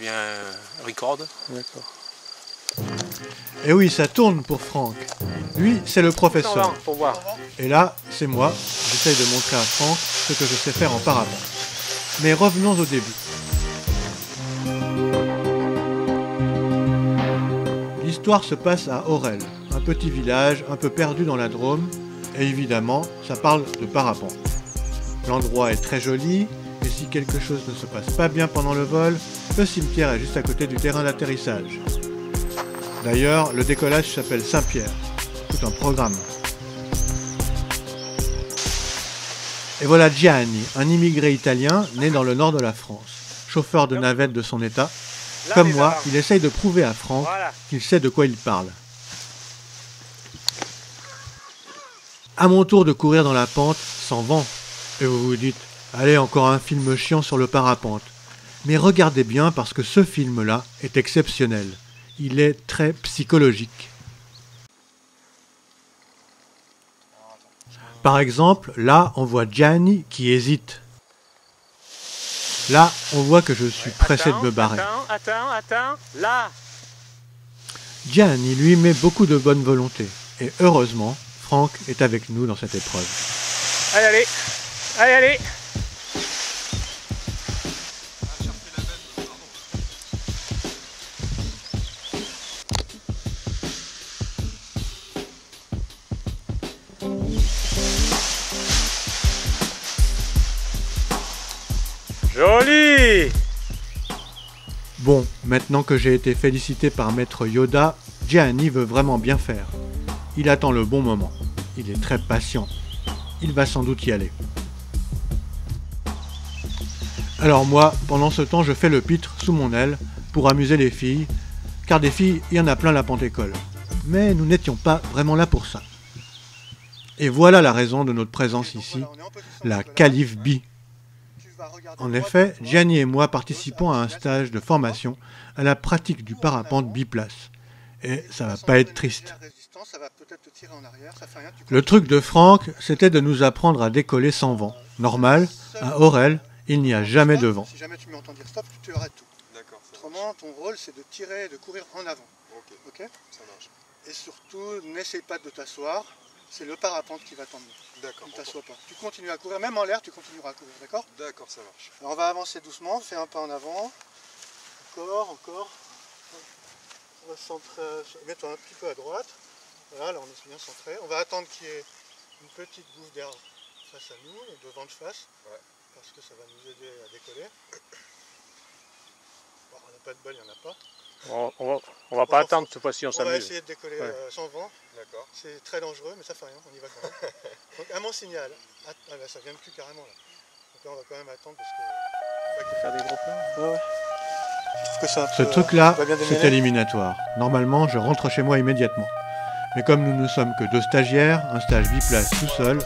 bien record. D'accord. Et oui, ça tourne pour Franck. Lui, c'est le professeur. Pour voir. Et là, c'est moi. J'essaye de montrer à Franck ce que je sais faire en parapente. Mais revenons au début. L'histoire se passe à Orel, un petit village un peu perdu dans la Drôme. Et évidemment, ça parle de parapente. L'endroit est très joli, et si quelque chose ne se passe pas bien pendant le vol, le cimetière est juste à côté du terrain d'atterrissage. D'ailleurs, le décollage s'appelle Saint-Pierre. Tout un programme. Et voilà Gianni, un immigré italien né dans le nord de la France, chauffeur de navette de son état. Comme moi, il essaye de prouver à Franck qu'il sait de quoi il parle. À mon tour de courir dans la pente, sans vent. Et vous vous dites, allez, encore un film chiant sur le parapente. Mais regardez bien parce que ce film-là est exceptionnel. Il est très psychologique. Par exemple, là, on voit Gianni qui hésite. Là, on voit que je suis pressé de me barrer. Attends, là. Gianni, lui, met beaucoup de bonne volonté. Et heureusement, Franck est avec nous dans cette épreuve. Allez. Joli! Bon, maintenant que j'ai été félicité par Maître Yoda, Gianni veut vraiment bien faire. Il attend le bon moment. Il est très patient. Il va sans doute y aller. Alors moi, pendant ce temps, je fais le pitre sous mon aile pour amuser les filles, car des filles, il y en a plein la Pentécole. Mais nous n'étions pas vraiment là pour ça. Et voilà la raison de notre présence ici, la Calife B. En effet, Gianni et moi participons à un stage de formation à la pratique du parapente biplace. Et ça va pas être triste. Le truc de Franck, c'était de nous apprendre à décoller sans vent. Normal, à Orel, il n'y a jamais de vent. Si jamais tu m'entends dire stop, tu arrêtes tout. D'accord. Autrement, ton rôle, c'est de tirer et de courir en avant. Ok. Ça marche. Et surtout, n'essaye pas de t'asseoir. C'est le parapente qui va t'emmener. D'accord. Ne t'assois pas. Tu continues à courir, même en l'air, tu continueras à courir, d'accord? D'accord, ça marche. Alors on va avancer doucement, fais un pas en avant. Encore. On va se centrer, mets-toi un petit peu à droite. Voilà, là on est bien centré. On va attendre qu'il y ait une petite bouffe d'air face à nous, devant de face. Ouais. Parce que ça va nous aider à décoller. Bon, on n'a pas de bol, il n'y en a pas. On va pas attendre cette fois-ci, on s'amuse. On va essayer de décoller sans vent. D'accord. C'est très dangereux, mais ça fait rien, on y va quand même. Donc à mon signal, là, ça vient plus carrément là. Donc là on va quand même attendre parce que... Faire des gros plans. Ouais. Ce truc-là, c'est éliminatoire. Normalement, je rentre chez moi immédiatement. Mais comme nous ne sommes que 2 stagiaires, un stage biplace tout seul...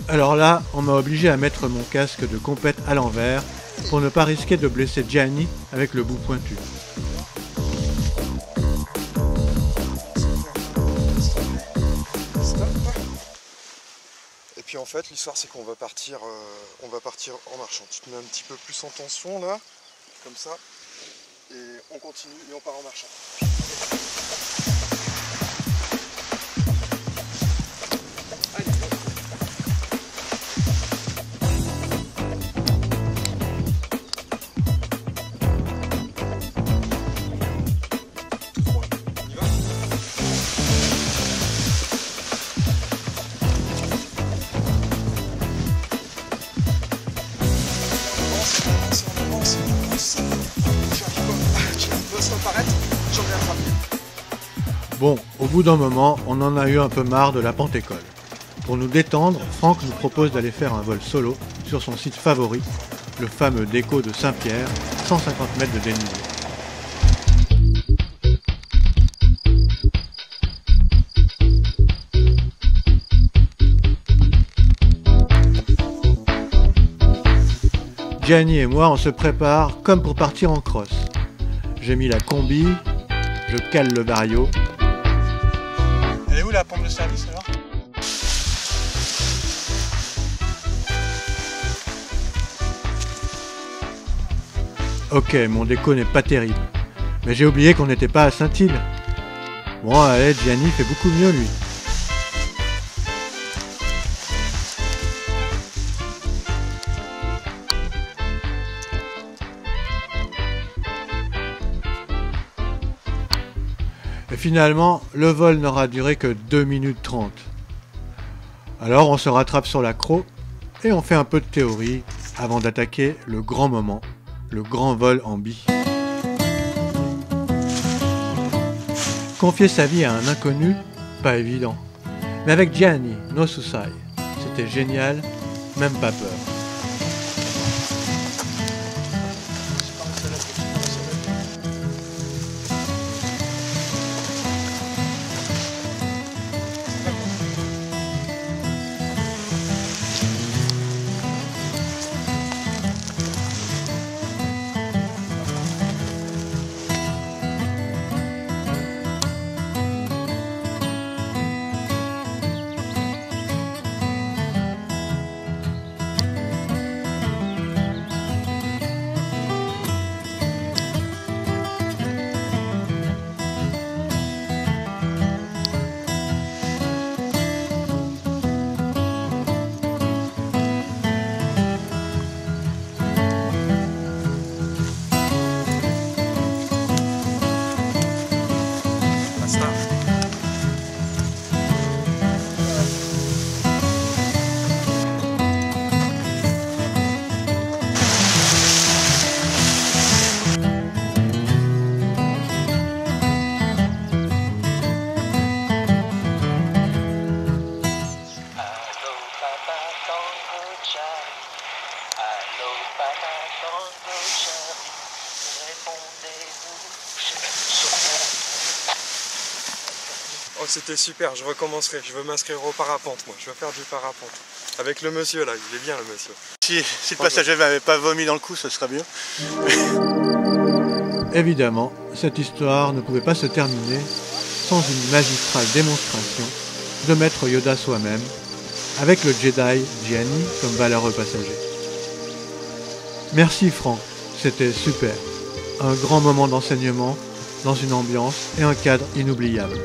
Alors là, on m'a obligé à mettre mon casque de compète à l'envers pour ne pas risquer de blesser Gianni avec le bout pointu. Et puis en fait, l'histoire c'est qu'on va partir en marchant. Tu te mets un petit peu plus en tension là, comme ça, et on continue et on part en marchant. Bon, au bout d'un moment, on en a eu un peu marre de la Pentécole. Pour nous détendre, Franck nous propose d'aller faire un vol solo sur son site favori, le fameux Déco de Saint-Pierre, 150 mètres de dénivelé. Gianni et moi, on se prépare comme pour partir en cross. J'ai mis la combi, je cale le vario. Elle est où la pompe de service alors? Ok, mon déco n'est pas terrible. Mais j'ai oublié qu'on n'était pas à Saint-Île. Bon, allez, Gianni fait beaucoup mieux, lui. Et finalement, le vol n'aura duré que 2 minutes 30. Alors on se rattrape sur l'accro et on fait un peu de théorie avant d'attaquer le grand moment, le grand vol en bi. Confier sa vie à un inconnu, pas évident. Mais avec Gianni, no souci, c'était génial, même pas peur. Oh, c'était super, je recommencerai, je veux m'inscrire au parapente, moi, je veux faire du parapente. Avec le monsieur là, il est bien le monsieur. Si le passager m'avait pas vomi dans le cou, ce serait mieux. Évidemment, cette histoire ne pouvait pas se terminer sans une magistrale démonstration de Maître Yoda soi-même, avec le Jedi Gianni comme valeureux passager. Merci Franck, c'était super. Un grand moment d'enseignement, dans une ambiance et un cadre inoubliable.